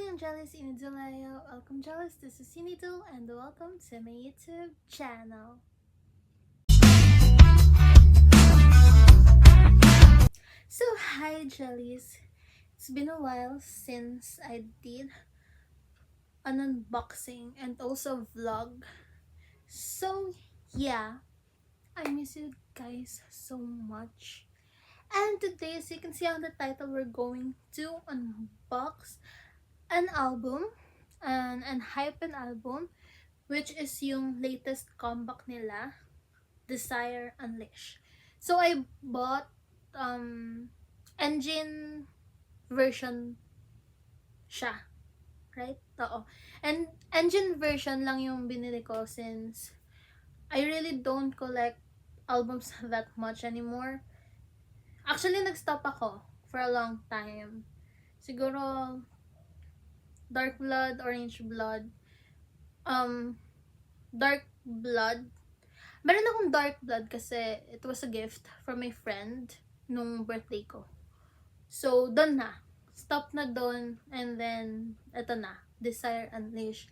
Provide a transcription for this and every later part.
Angelis Inidulayo. Welcome, Jealous. This is Inidul, and welcome to my YouTube channel. So, hi, Jellies. It's been a while since I did an unboxing and also vlog. So, yeah, I miss you guys so much. And today, as you can see on the title, we're going to unbox an album, an Hypen album, which is yung latest comeback nila, Desire Unleashed. So I bought engine version siya, right? Oo. And engine version lang yung binili ko since I really don't collect albums that much anymore. Actually, nag-stop ako for a long time. Siguro Dark Blood, Orange Blood. Dark Blood. Meron akong Dark Blood kasi it was a gift from my friend nung birthday ko. So, done na. Stop na done. And then, eto na. Desire Unleashed.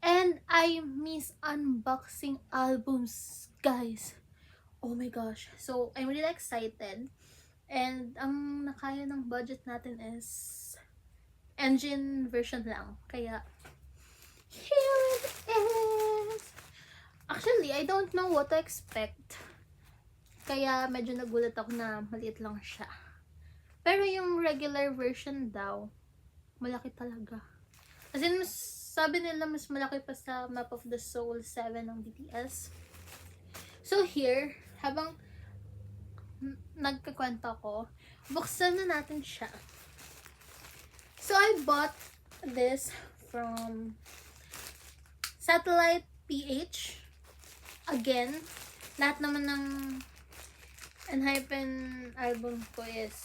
And I miss unboxing albums, guys. Oh my gosh. So, I'm really excited. And ang nakaya ng budget natin is engine version lang. Kaya, here it is! Actually, I don't know what to expect. Kaya medyo nagulat ako na maliit lang siya. Pero yung regular version daw, malaki talaga. As in, sabi nila mas malaki pa sa Map of the Soul 7 ng BTS. So here, habang nagkakwento ko, buksan na natin siya. So I bought this from Satellite PH. Again, lahat naman ng Hypen album ko is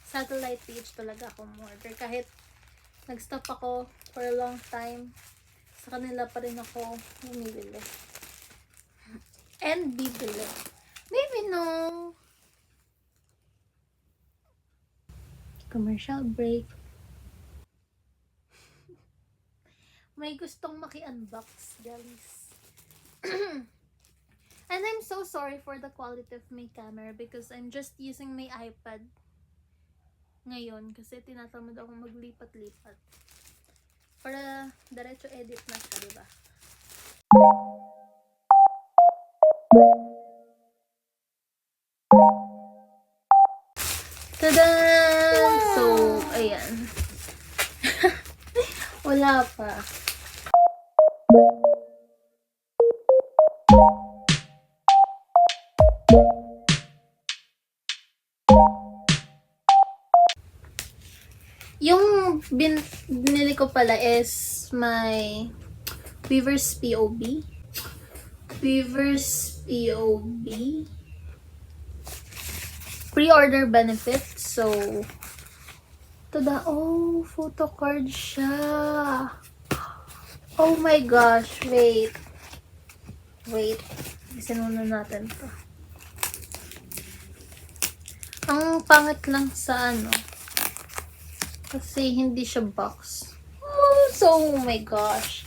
Satellite PH talaga ako order. Kahit nag-stop ako for a long time, sa kanila pa rin ako bumibili. And bibili. Maybe no. Commercial break. May gustong maki-unbox, guys. And I'm so sorry for the quality of my camera because I'm just using my iPad ngayon kasi tinatamad akong maglipat-lipat para diretso edit na siya, diba? Tada! So, ayan. Wala pa. Yung binili ko pala is my Wever's POB. Wever's POB. Pre-order benefit. So, tada, oh, photo card siya. Oh my gosh, wait. Isin muna natin to. Ang pangit lang sa ano, kasi hindi siya box. Oh my gosh.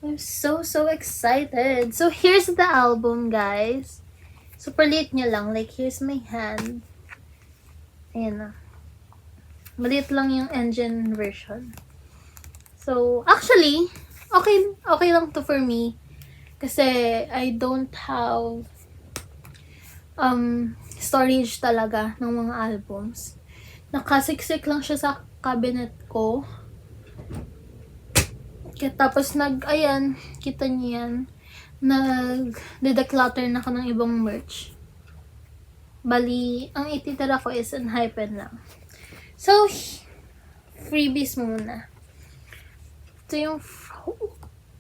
I'm so excited. So, here's the album, guys. Super liit niya lang. Like, here's my hand. Ayan na. Maliit lang yung engine version. So, actually, okay lang to for me. Kasi, I don't have storage talaga ng mga albums. Nakasiksik lang siya sa cabinet ko. Kaya tapos ayan, kita niyo yan. Nag-declutter na ako ng ibang merch. Bali, ang ititira ko is an Hypen lang. So, freebies muna. Ito yung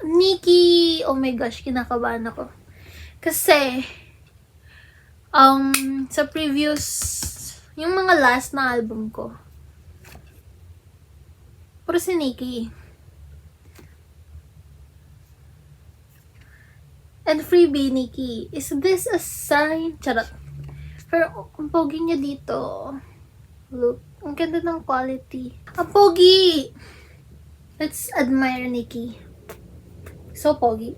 Nikki. Oh my gosh, kinakabahan ako. Kasi, sa previous, yung mga last na album ko, puro si Nikki. And freebie, Nikki. Is this a sign? Charot. Pero, ang pogi niya dito. Look. Ang ganda ng quality. Ang pogi! Let's admire Nikki. So pogi.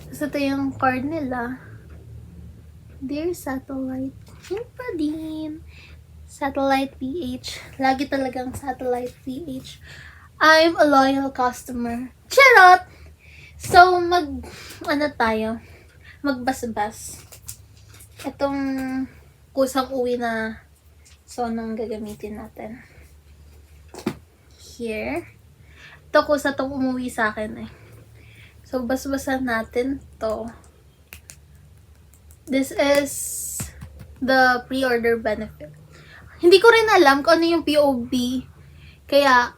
Tapos ito yung card nila. Dear Satellite. Yun pa din. Satellite PH. Lagi talagang Satellite PH. I'm a loyal customer. Charot! So, tayo? Magbasbas. Itong kusang uwi na sonong gagamitin natin. Here. Ito kusa tong umuwi sa akin eh. So, basbasan natin to. This is the pre-order benefit. Hindi ko rin alam kung ano yung POB. Kaya,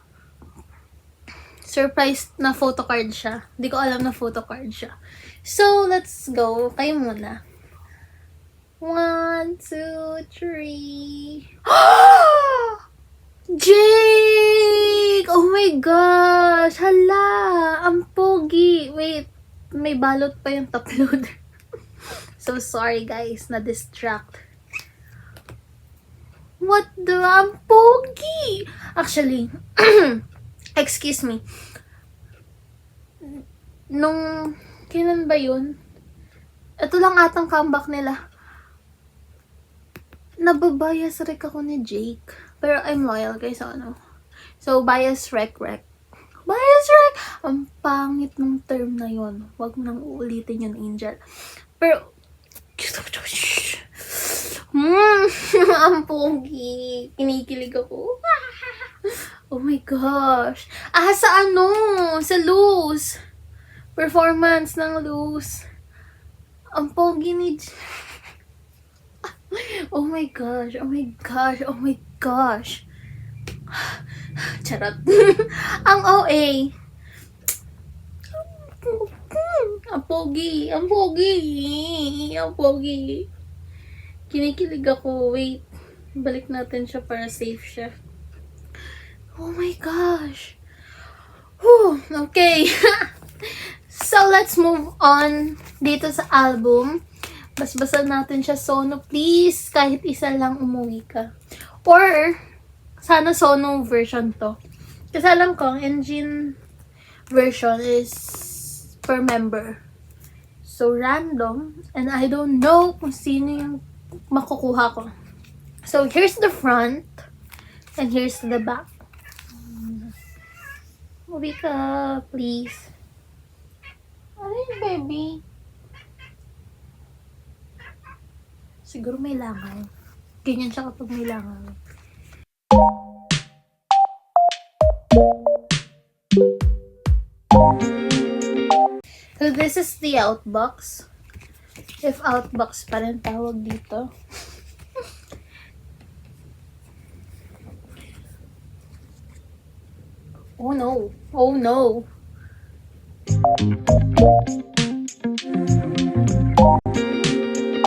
surprised na photocard siya. Hindi ko alam na photocard siya. So, let's go. Kayo muna. 1, 2, 3. Jake! Oh my gosh! Hala! Ang pogi! Wait, may balot pa yung top load. So sorry guys, na-distract. What the? Ang pogi! Actually, excuse me. Kailan ba yun? Ito lang atang comeback nila. Nababias rek ako ni Jake. Pero I'm loyal guys, So, bias rek. Bias rek! Ang pangit ng term na yon. Huwag mo nang uulitin yun, Angel. Pero, ang pogi. Kinikilig ako. Oh my gosh. Sa Sa Luz. Performance ng Luz. Ang pogi ni Oh my gosh. Charot. Ang OA. Ang pogi. Kinikilig ako. Wait. Balik natin siya para safe siya. Oh my gosh. Whew. Okay. So, let's move on dito sa album. Basbasan natin siya, Sono. Please, kahit isa lang umuwi ka. Or, sana Sono version to. Kasi alam ko, engine version is per member. So, random. And I don't know kung sino yung makukuha ko. So, here's the front. And here's the back. Umuwi ka, please. Ano yun, baby? Siguro may langaw. Ganyan siya kapag may langaw. So, this is the outbox. If outbox pa rin tawag dito. Oh no. Oh no.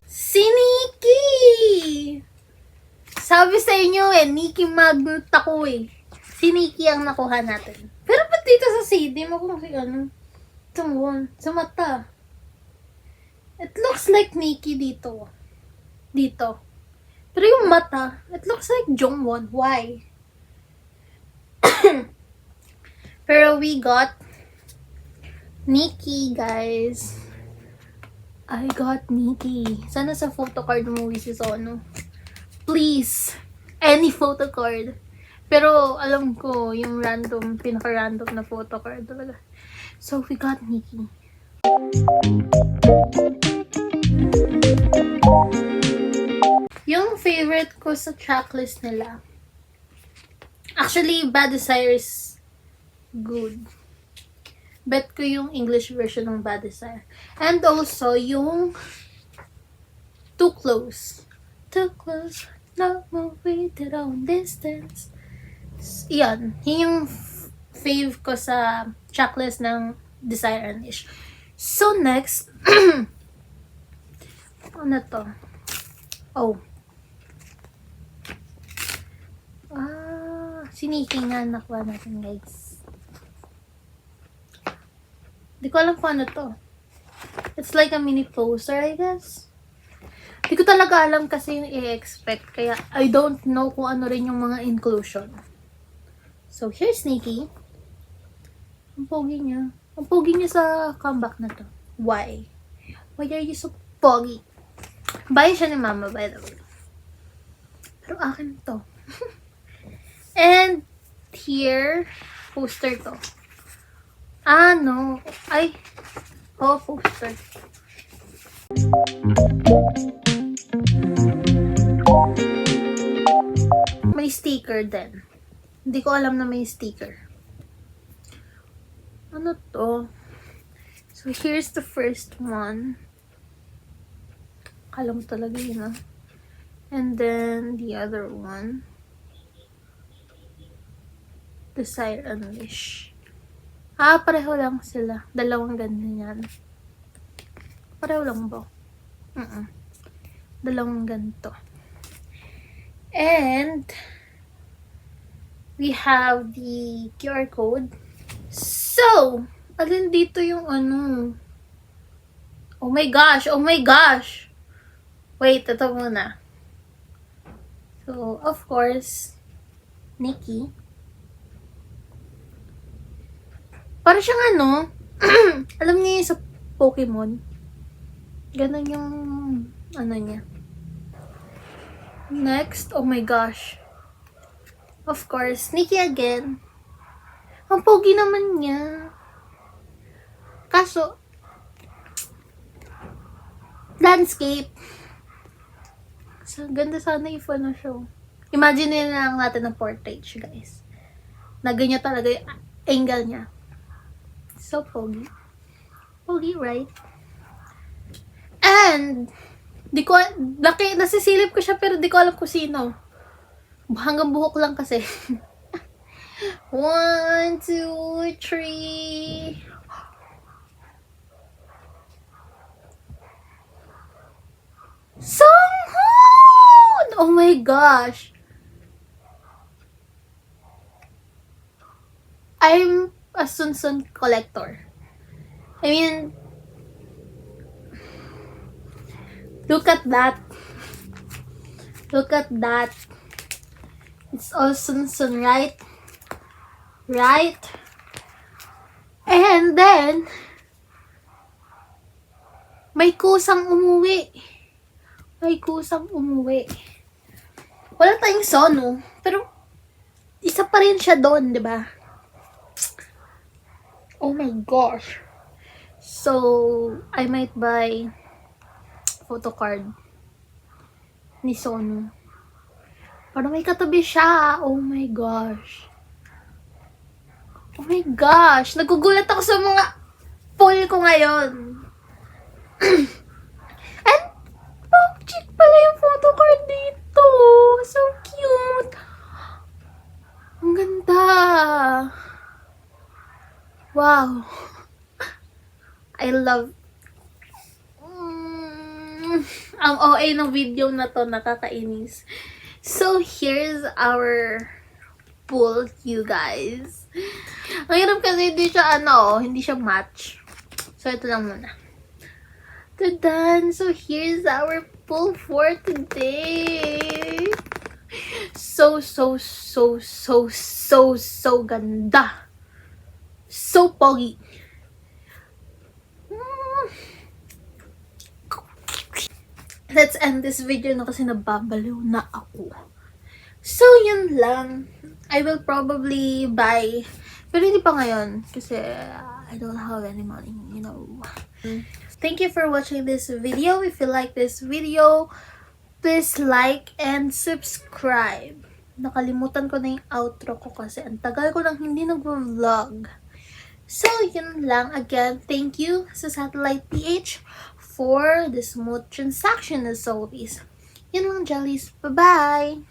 Si Nikki! Sabi sa inyo Nikki magnet ako eh. Si Nikki ang nakuha natin. Pero ba't dito sa CD mo kung si sa mata? It looks like Nikki dito. Pero yung mata, it looks like Jongwon. Why? Pero we got Nikki, guys. I got Nikki. Sana sa photocard umuwi si Sono. Please. Any photocard. Pero alam ko, yung pinaka-random na photocard talaga. So, we got Nikki. Yung favorite ko sa tracklist nila. Actually, Bad Desire is good. Bet ko yung English version ng Bad Desire. And also, yung Too Close. Too Close, no more with their own distance. Yan. Yun yung fave ko sa tracklist ng Desire Unleashed. So, next. Ano to? Oh. Siniki nga nakuha natin, guys. Di ko alam kung ano to. It's like a mini poster, I guess. Di ko talaga alam kasi yung i-expect. Kaya, I don't know kung ano rin yung mga inclusion. So, here's Nikki. Ang pogi niya. Ang pogi niya sa comeback na to. Why? Why are you so pogi? Buy siya ni mama, by the way. Pero akin to. And here, poster to. No. Ay. Oh, poster. May sticker din. Hindi ko alam na may sticker. Ano to? So, here's the first one. Kala mo talaga yun, ah. And then, the other one. Desire Unleash. Pareho lang sila. Dalawang ganyan yan. Pareho lang ba? Dalawang ganito. And, we have the QR code. So, alin dito yung ano? Oh my gosh! Oh my gosh! Wait, ito muna. So, of course, Nikki. Para siyang ano, alam niyo yung sa Pokemon? Ganon yung, ano niya. Next, oh my gosh. Of course, Nikki again. Ang pogi naman niya. Kaso, landscape. So, ganda sana if ano siya. Imagine na lang natin ang portrait, guys. Na ganyan talaga yung angle niya. So pogi. Pogi, right? And, nasisilip ko siya pero di ko alam kung sino. Hanggang buhok lang kasi. 1, 2, 3. Songhoon! Oh my gosh. I'm a Sunsun collector. I mean, look at that. Look at that. It's all Sunsun, right? Right? And then, may kusang umuwi. May kusang umuwi. Wala tayong sono. Pero, isa pa rin siya doon, di ba? Oh my gosh. So, I might buy photo card ni Sono. Para may katabi siya. Oh my gosh. Oh my gosh. Nagugulat ako sa mga poll ko ngayon. And, cheap pala yung photo card dito. So cute. Ang ganda. Wow. I love ang OA ng video na to, nakakainis. So, here's our pool, you guys. Ang hirap kasi hindi siya match. So, ito lang muna. Done. So, here's our pool for today. So ganda. So pogi. Let's end this video na kasi nababaliw na ako. So, yun lang. I will probably buy. Pero hindi pa ngayon. Kasi I don't have any money, you know. Thank you for watching this video. If you like this video, please like and subscribe. Nakalimutan ko na yung outro ko kasi ang tagal ko nang hindi nag-vlog. So, yun lang. Again, thank you sa Satellite PH for the smooth transaction as always. Yun lang, Jellies. Bye-bye!